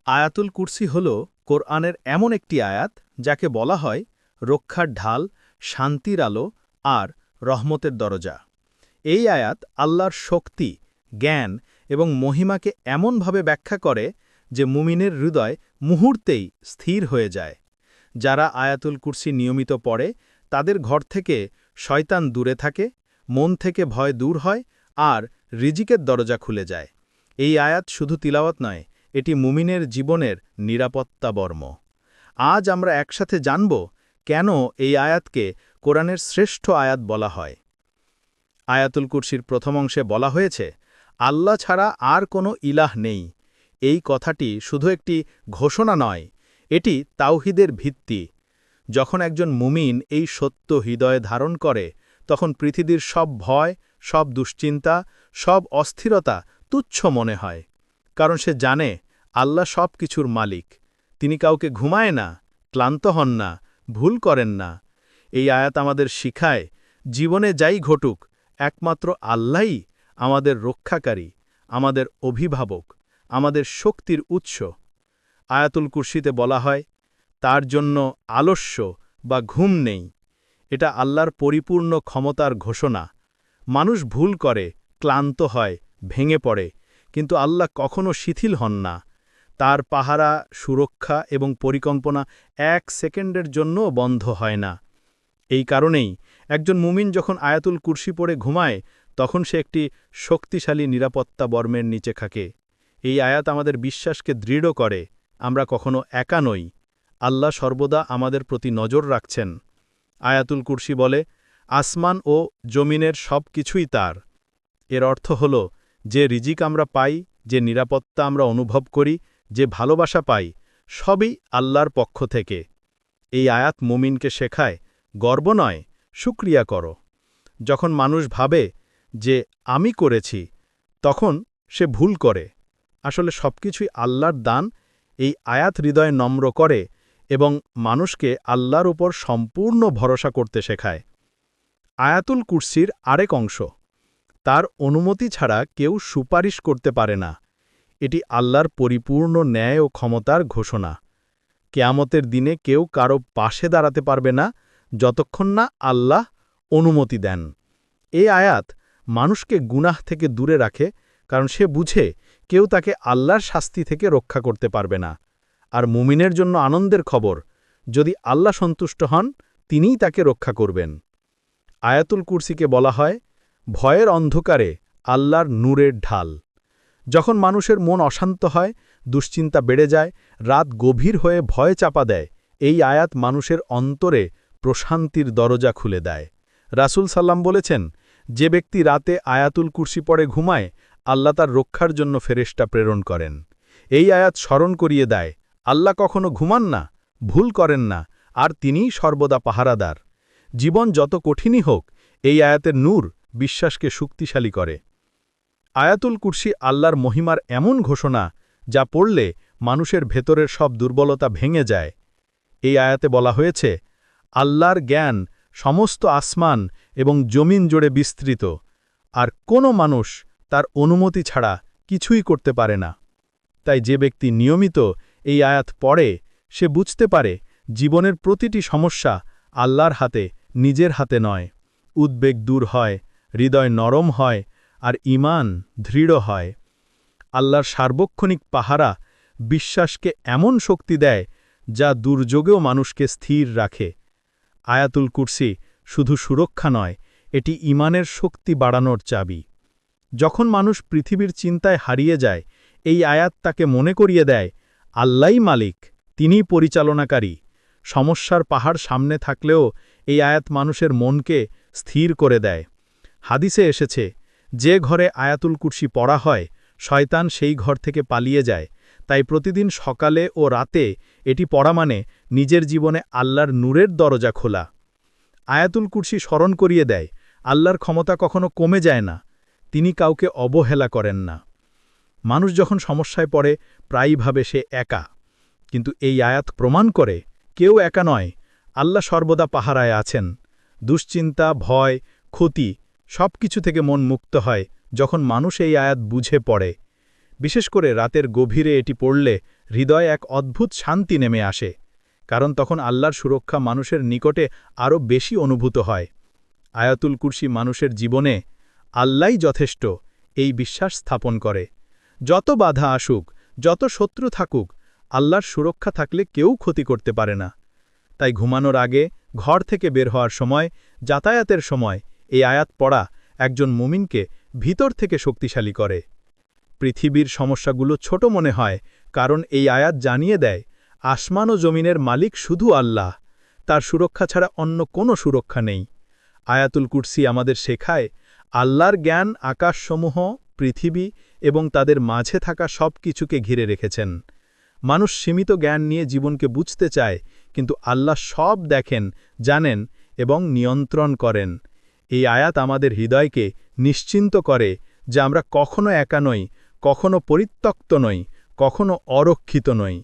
আয়াতুল কুরসি হল কোরআনের এমন একটি আয়াত যাকে বলা হয় রক্ষার ঢাল, শান্তির আলো আর রহমতের দরজা। এই আয়াত আল্লাহর শক্তি, জ্ঞান এবং মহিমাকে এমনভাবে ব্যাখ্যা করে যে মুমিনের হৃদয় মুহূর্তেই স্থির হয়ে যায়। যারা আয়াতুল কুরসি নিয়মিত পড়ে তাদের ঘর থেকে শয়তান দূরে থাকে, মন থেকে ভয় দূর হয় আর রিজিকের দরজা খুলে যায়। এই আয়াত শুধু তিলাওয়াত নয়, এটি মুমিনের জীবনের নিরাপত্তা বর্ম। আজ আমরা একসাথে জানব কেন এই আয়াতকে কোরআনের শ্রেষ্ঠ আয়াত বলা হয়। আয়াতুল কুরসির প্রথম অংশে বলা হয়েছে, আল্লাহ ছাড়া আর কোনো ইলাহ নেই। এই কথাটি শুধু একটি ঘোষণা নয়, এটি তাওহিদের ভিত্তি। যখন একজন মুমিন এই সত্য হৃদয়ে ধারণ করে, তখন পৃথিবীর সব ভয়, সব দুশ্চিন্তা, সব অস্থিরতা তুচ্ছ মনে হয়। কারণ সে জানে আল্লাহ সব কিছুর মালিক। তিনি কাউকে ঘুমায় না, ক্লান্ত হন না, ভুল করেন না। এই আয়াত আমাদের শিখায়, জীবনে যাই ঘটুক, একমাত্র আল্লাহই আমাদের রক্ষাকারী, আমাদের অভিভাবক, আমাদের শক্তির উৎস। আয়াতুল কুরসিতে বলা হয়, তার জন্য আলস্য বা ঘুম নেই। এটা আল্লাহর পরিপূর্ণ ক্ষমতার ঘোষণা। মানুষ ভুল করে, ক্লান্ত হয়, ভেঙে পড়ে, কিন্তু আল্লাহ কখনো শিথিল হন না। তার পাহারা, সুরক্ষা এবং পরিকল্পনা এক সেকেন্ডের জন্যও বন্ধ হয় না। এই কারণেই একজন মুমিন যখন আয়াতুল কুরসি পড়ে ঘুমায়, তখন সে একটি শক্তিশালী নিরাপত্তা বর্মের নিচে থাকে। এই আয়াত আমাদের বিশ্বাসকে দৃঢ় করে, আমরা কখনো একা নই। আল্লাহ সর্বদা আমাদের প্রতি নজর রাখছেন। আয়াতুল কুরসি বলে, আসমান ও জমিনের সব কিছুই তার। এর অর্থ হল, যে রিজিক আমরা পাই, যে নিরাপত্তা আমরা অনুভব করি, যে ভালোবাসা পাই, সবই আল্লাহর পক্ষ থেকে। এই আয়াত মুমিনকে শেখায়, গর্ব নয়, শুকরিয়া করো। যখন মানুষ ভাবে যে আমি করেছি, তখন সে ভুল করে। আসলে সবকিছুই আল্লাহর দান। এই আয়াত হৃদয় নম্র করে এবং মানুষকে আল্লাহর উপর সম্পূর্ণ ভরসা করতে শেখায়। আয়াতুল কুরসির আরেক অংশ, তার অনুমতি ছাড়া কেউ সুপারিশ করতে পারে না। এটি আল্লাহর পরিপূর্ণ ন্যায় ও ক্ষমতার ঘোষণা। কেয়ামতের দিনে কেউ কারো পাশে দাঁড়াতে পারবে না, যতক্ষণ না আল্লাহ অনুমতি দেন। এই আয়াত মানুষকে গুনাহ থেকে দূরে রাখে, কারণ সে বুঝে কেউ তাকে আল্লাহর শাস্তি থেকে রক্ষা করতে পারবে না। আর মুমিনের জন্য আনন্দের খবর, যদি আল্লাহ সন্তুষ্ট হন, তিনিই তাকে রক্ষা করবেন। আয়াতুল কুরসিকে বলা হয়, ভয়ের অন্ধকারে আল্লাহর নূরের ঢাল। যখন মানুষের মন অশান্ত হয়, দুশ্চিন্তা বেড়ে যায়, রাত গভীর হয়ে ভয় চাপা দেয়, এই আয়াত মানুষের অন্তরে প্রশান্তির দরজা খুলে দেয়। রাসূল সাল্লাম বলেছেন, যে ব্যক্তি রাতে আয়াতুল কুরসি পড়ে ঘুমায়, আল্লাহ তার রক্ষার জন্য ফেরেশতা প্রেরণ করেন। এই আয়াত স্মরণ করিয়ে দেয়, আল্লাহ কখনো ঘুমান না, ভুল করেন না, আর তিনিই সর্বদা পাহারাদার। জীবন যত কঠিনই হোক, এই আয়াতের নূর বিশ্বাসকে শক্তিশালী করে। আয়াতুল কুরসি আল্লাহর মহিমার এমন ঘোষণা, যা পড়লে মানুষের ভেতরের সব দুর্বলতা ভেঙে যায়। এই আয়াতে বলা হয়েছে, আল্লাহর জ্ঞান সমস্ত আসমান এবং জমিন জুড়ে বিস্তৃত, আর কোনো মানুষ তার অনুমতি ছাড়া কিছুই করতে পারে না। তাই যে ব্যক্তি নিয়মিত এই আয়াত পড়ে, সে বুঝতে পারে জীবনের প্রতিটি সমস্যা আল্লাহর হাতে, নিজের হাতে নয়। উদ্বেগ দূর হয়, হৃদয় নরম হয়, আর ঈমান দৃঢ় হয়। আল্লাহর সার্বক্ষণিক পাহারা বিশ্বাসকে এমন শক্তি দেয়, যা দুর্যোগেও মানুষকে স্থির রাখে। আয়াতুল কুরসি শুধু সুরক্ষা নয়, এটি ঈমানের শক্তি বাড়ানোর চাবি। যখন মানুষ পৃথিবীর চিন্তায় হারিয়ে যায়, এই আয়াত তাকে মনে করিয়ে দেয়, আল্লাহই মালিক, তিনিই পরিচালনাকারী। সমস্যার পাহাড় সামনে থাকলেও এই আয়াত মানুষের মনকে স্থির করে দেয়। হাদিসে এসেছে, যে ঘরে আয়াতুল কুরসি পড়া হয়, শয়তান সেই ঘর থেকে পালিয়ে যায়। তাই প্রতিদিন সকালে ও রাতে এটি পড়া মানে নিজের জীবনে আল্লাহর নূরের দরজা খোলা। আয়াতুল কুরসি স্মরণ করিয়ে দেয়, আল্লাহর ক্ষমতা কখনো কমে যায় না, তিনি কাউকে অবহেলা করেন না। মানুষ যখন সমস্যায় পড়ে, প্রায়ই ভাবে সে একা। কিন্তু এই আয়াত প্রমাণ করে, কেউ একা নয়, আল্লাহ সর্বদা পাহারায় আছেন। দুশ্চিন্তা, ভয়, ক্ষতি সব কিছু থেকে মন মুক্ত হয় যখন মানুষ এই আয়াত বুঝে পড়ে। বিশেষ করে রাতের গভীরে এটি পড়লে হৃদয়ে এক অদ্ভুত শান্তি নেমে আসে, কারণ তখন আল্লাহর সুরক্ষা মানুষের নিকটে আরও বেশি অনুভূত হয়। আয়াতুল কুরসি মানুষের জীবনে আল্লাহই যথেষ্ট এই বিশ্বাস স্থাপন করে। যত বাধা আসুক, যত শত্রু থাকুক, আল্লাহর সুরক্ষা থাকলে কেউ ক্ষতি করতে পারে না। তাই ঘুমানোর আগে, ঘর থেকে বের হওয়ার সময়, যাতায়াতের সময় এই আয়াত পড়া একজন মুমিনকে ভিতর থেকে শক্তিশালী করে। পৃথিবীর সমস্যাগুলো ছোট মনে হয়, কারণ এই আয়াত জানিয়ে দেয় আসমান ও জমিনের মালিক শুধু আল্লাহ, তার সুরক্ষা ছাড়া অন্য কোনো সুরক্ষা নেই। আয়াতুল কুরসি আমাদের শেখায় আল্লাহর জ্ঞান আকাশসমূহ, পৃথিবী এবং তাদের মাঝে থাকা সব কিছুকে ঘিরে রেখেছেন। মানুষ সীমিত জ্ঞান নিয়ে জীবনকে বুঝতে চায়, কিন্তু আল্লাহ সব দেখেন, জানেন এবং নিয়ন্ত্রণ করেন। এই আয়াত আমাদের হৃদয়কে নিশ্চিন্ত করে যে আমরা কখনো একা নই, কখনো পরিত্যক্ত নই, কখনো অরক্ষিত নই।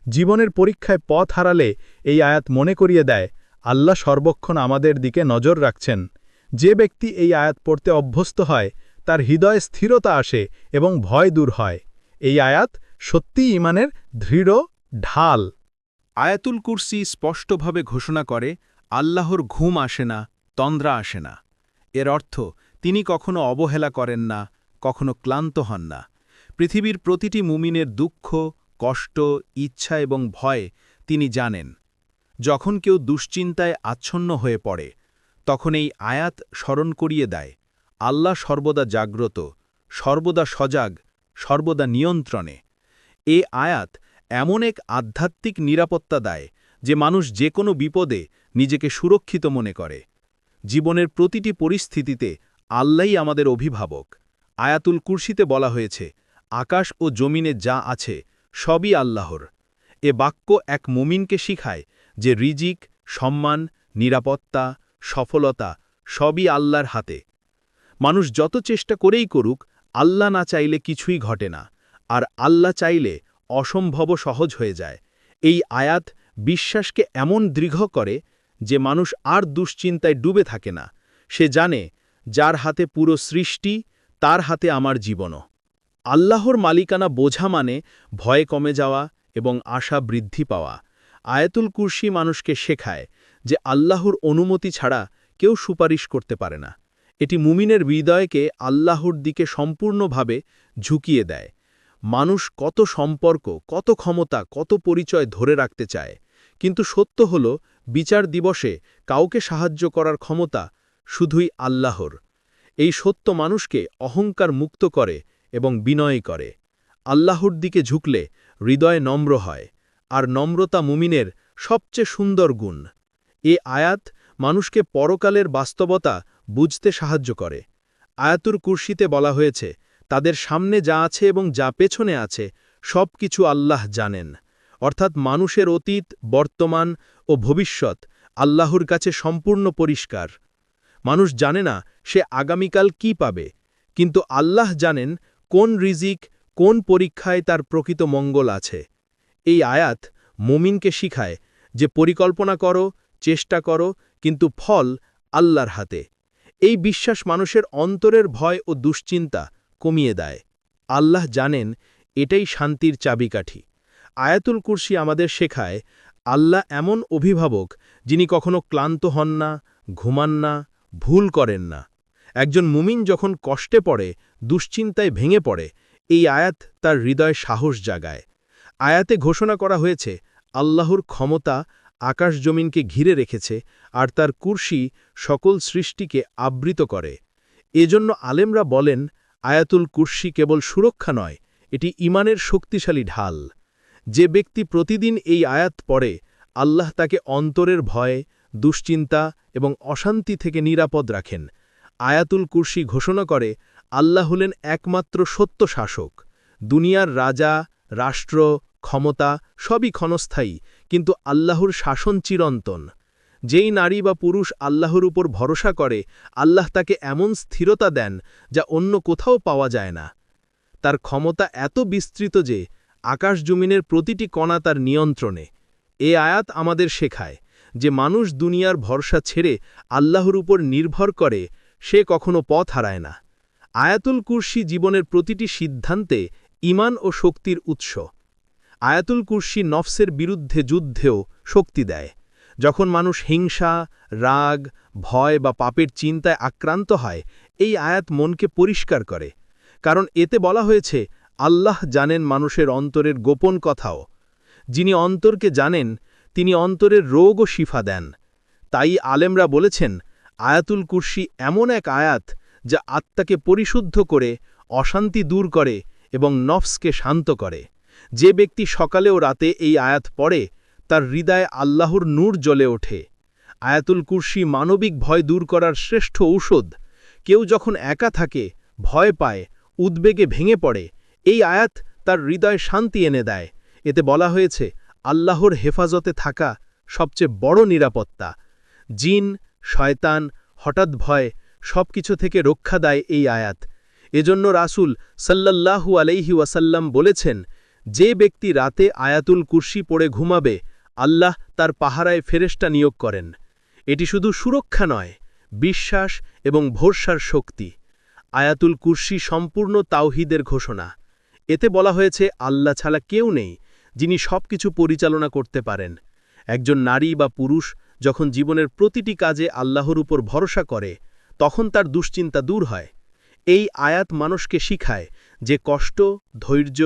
জীবনের পরীক্ষায় পথ হারালে এই আয়াত মনে করিয়ে দেয় আল্লাহ সর্বক্ষণ আমাদের দিকে নজর রাখছেন। যে ব্যক্তি এই আয়াত পড়তে অভ্যস্ত হয় তার হৃদয়ে স্থিরতা আসে এবং ভয় দূর হয়। এই আয়াত সত্যিই ঈমানের দৃঢ় ঢাল। আয়াতুল কুরসি স্পষ্টভাবে ঘোষণা করে আল্লাহর ঘুম আসে না, তন্দ্রা আসে না। এর অর্থ তিনি কখনো অবহেলা করেন না, কখনো ক্লান্ত হন না। পৃথিবীর প্রতিটি মুমিনের দুঃখ, কষ্ট, ইচ্ছা এবং ভয় তিনি জানেন। যখন কেউ দুশ্চিন্তায় আচ্ছন্ন হয়ে পড়ে, তখন এই আয়াত স্মরণ করিয়ে দেয় আল্লাহ সর্বদা জাগ্রত, সর্বদা সজাগ, সর্বদা নিয়ন্ত্রণে। এ আয়াত এমন এক আধ্যাত্মিক নিরাপত্তা দেয় যে মানুষ যে কোনো বিপদে নিজেকে সুরক্ষিত মনে করে। জীবনের প্রতিটি পরিস্থিতিতে আল্লাহই আমাদের অভিভাবক। আয়াতুল কুরসিতে বলা হয়েছে আকাশ ও জমিনে যা আছে সবই আল্লাহর। এ বাক্য এক মুমিনকে শিখায় যে রিজিক, সম্মান, নিরাপত্তা, সফলতা সবই আল্লাহর হাতে। মানুষ যত চেষ্টা করেই করুক, আল্লাহ না চাইলে কিছুই ঘটে না, আর আল্লাহ চাইলে অসম্ভব সহজ হয়ে যায়। এই আয়াত বিশ্বাসকে এমন দৃঢ় করে যে মানুষ আর দুশ্চিন্তায় ডুবে থাকে না। সে জানে যার হাতে পুরো সৃষ্টি, তার হাতে আমার জীবনও। আল্লাহর মালিকানা বোঝা মানে ভয় কমে যাওয়া এবং আশা বৃদ্ধি পাওয়া। আয়াতুল কুরসি মানুষকে শেখায় যে আল্লাহর অনুমতি ছাড়া কেউ সুপারিশ করতে পারে না। এটি মুমিনের হৃদয়কে আল্লাহর দিকে সম্পূর্ণভাবে ঝুঁকিয়ে দেয়। মানুষ কত সম্পর্ক, কত ক্ষমতা, কত পরিচয় ধরে রাখতে চায়, কিন্তু সত্য হল বিচার দিবসে কাউকে সাহায্য করার ক্ষমতা শুধুই আল্লাহর। এই সত্য মানুষকে অহংকার মুক্ত করে এবং বিনয় করে। আল্লাহর দিকে ঝুঁকলে হৃদয় নম্র হয়, আর নম্রতা মুমিনের সবচেয়ে সুন্দর গুণ। এ আয়াত মানুষকে পরকালের বাস্তবতা বুঝতে সাহায্য করে। আয়াতুল কুরসিতে বলা হয়েছে তাদের সামনে যা আছে এবং যা পেছনে আছে সব কিছু আল্লাহ জানেন। অর্থাৎ মানুষের অতীত, বর্তমান ও ভবিষ্যৎ আল্লাহর কাছে সম্পূর্ণ পরিষ্কার। মানুষ জানে না সে আগামীকাল কি পাবে, কিন্তু আল্লাহ জানেন কোন রিজিক, কোন পরীক্ষায় তার প্রকৃত মঙ্গল আছে। এই আয়াত মুমিনকে শিখায় যে পরিকল্পনা করো, চেষ্টা করো, কিন্তু ফল আল্লাহর হাতে। এই বিশ্বাস মানুষের অন্তরের ভয় ও দুশ্চিন্তা কমিয়ে দেয়। আল্লাহ জানেন এটাই শান্তির চাবিকাঠি। আয়াতুল কুরসি আমাদের শেখায় আল্লাহ এমন অভিভাবক যিনি কখনো ক্লান্ত হন না, ঘুমান না, ভুল করেন না। একজন মুমিন যখন কষ্টে পড়ে, দুশ্চিন্তায় ভেঙে পড়ে, এই আয়াত তার হৃদয়ে সাহস জাগায়। আয়াতে ঘোষণা করা হয়েছে আল্লাহর ক্ষমতা আকাশ জমিনকে ঘিরে রেখেছে, আর তার কুরসি সকল সৃষ্টিকে আবৃত করে। এজন্য আলেমরা বলেন আয়াতুল কুরসি কেবল সুরক্ষা নয়, এটি ঈমানের শক্তিশালী ঢাল। যে ব্যক্তি প্রতিদিন এই আয়াত পড়ে, আল্লাহ তাকে অন্তরের ভয়, দুশ্চিন্তা এবং অশান্তি থেকে নিরাপদ রাখেন। আয়াতুল কুরসি ঘোষণা করে আল্লাহ হলেন একমাত্র সত্য শাসক। দুনিয়ার রাজা, রাষ্ট্র, ক্ষমতা সবই ক্ষণস্থায়ী, কিন্তু আল্লাহর শাসন চিরন্তন। যেই নারী বা পুরুষ আল্লাহর উপর ভরসা করে, আল্লাহ তাকে এমন স্থিরতা দেন যা অন্য কোথাও পাওয়া যায় না। তার ক্ষমতা এত বিস্তৃত যে আকাশ জমিনের প্রতিটি কণা তার নিয়ন্ত্রণে। এ আয়াত আমাদের শেখায় যে মানুষ দুনিয়ার ভরসা ছেড়ে আল্লাহর উপর নির্ভর করে, সে কখনো পথ হারায় না। আয়াতুল কুরসি জীবনের প্রতিটি সিদ্ধান্তে ঈমান ও শক্তির উৎস আয়াতুল কুরসি নফসের বিরুদ্ধে যুদ্ধেও শক্তি দেয়। যখন মানুষ হিংসা, রাগ, ভয় বা পাপের চিন্তায় আক্রান্ত হয়, এই আয়াত মনকে পরিষ্কার করে। কারণ এতে বলা হয়েছে, আল্লাহ জানেন মানুষের অন্তরের গোপন কথাও। যিনি অন্তরকে জানেন, তিনি অন্তরের রোগও শিফা দেন। তাই আলেমরা বলেছেন, আয়াতুল কুরসি এমন এক আয়াত যা আত্মাকে পরিশুদ্ধ করে, অশান্তি দূর করে এবং নফসকে শান্ত করে। যে ব্যক্তি সকালে ও রাতে এই আয়াত পড়ে, তার হৃদয়ে আল্লাহর নূর জ্বলে ওঠে। আয়াতুল কুরসি মানবিক ভয় দূর করার শ্রেষ্ঠ ঔষধ। কেউ যখন একা থাকে, ভয় পায়, উদ্বেগে ভেঙে পড়ে, এই আয়াত তার হৃদয়ে শান্তি এনে দেয়। এতে বলা হয়েছে, আল্লাহর হেফাজতে থাকা সবচেয়ে বড় নিরাপত্তা। জিন, শয়তান, হঠাৎ ভয় সবকিছু থেকে রক্ষা দেয় এই আয়াত। এজন্য রাসূল সাল্লাল্লাহু আলাইহি ওয়াসাল্লাম বলেছেন, যে ব্যক্তি রাতে আয়াতুল কুরসি পড়ে ঘুমাবে, আল্লাহ তার পাহারায় ফেরেশতা নিয়োগ করেন। এটি শুধু সুরক্ষা নয়, বিশ্বাস এবং ভরসার শক্তি। আয়াতুল কুরসি সম্পূর্ণ তাওহীদের ঘোষণা। এতে বলা হয়েছে, আল্লাহ ছাড়া কেউ নেই যিনি সবকিছু পরিচালনা করতে পারেন। একজন নারী বা পুরুষ যখন জীবনের প্রতিটি কাজে আল্লাহর উপর ভরসা করে, তখন তার দুশ্চিন্তা দূর হয়। এই আয়াত মানুষকে শিখায় যে কষ্ট, ধৈর্য,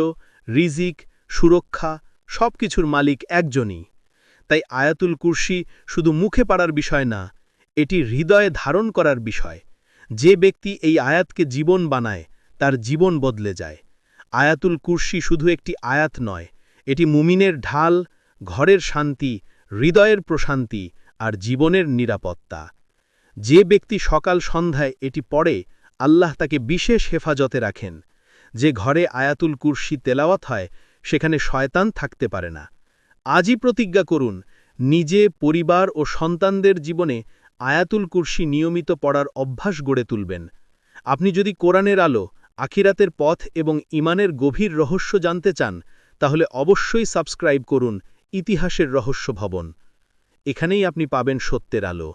রিজিক, সুরক্ষা সবকিছুর মালিক একজনই। তাই আয়াতুল কুরসি শুধু মুখে পড়ার বিষয় না, এটি হৃদয়ে ধারণ করার বিষয়। যে ব্যক্তি এই আয়াতকে জীবন বানায়, তার জীবন বদলে যায়। আয়াতুল কুরসি শুধু একটি আয়াত নয়, এটি মুমিনের ঢাল, ঘরের শান্তি, হৃদয়ের প্রশান্তি আর জীবনের নিরাপত্তা। যে ব্যক্তি সকাল সন্ধ্যায় এটি পড়ে, আল্লাহ তাকে বিশেষ হেফাজতে রাখেন। যে ঘরে আয়াতুল কুরসি তেলাওয়াত হয়, সেখানে শয়তান থাকতে পারে না। আজই প্রতিজ্ঞা করুন, নিজে, পরিবার ও সন্তানদের জীবনে আয়াতুল কুরসি নিয়মিত পড়ার অভ্যাস গড়ে তুলবেন। আপনি যদি কোরআনের আলো, আখিরাতের পথ এবং ঈমানের গভীর রহস্য জানতে চান, তাহলে অবশ্যই সাবস্ক্রাইব করুন ইতিহাসের রহস্য ভবন। এখানেই আপনি পাবেন সত্যের আলো।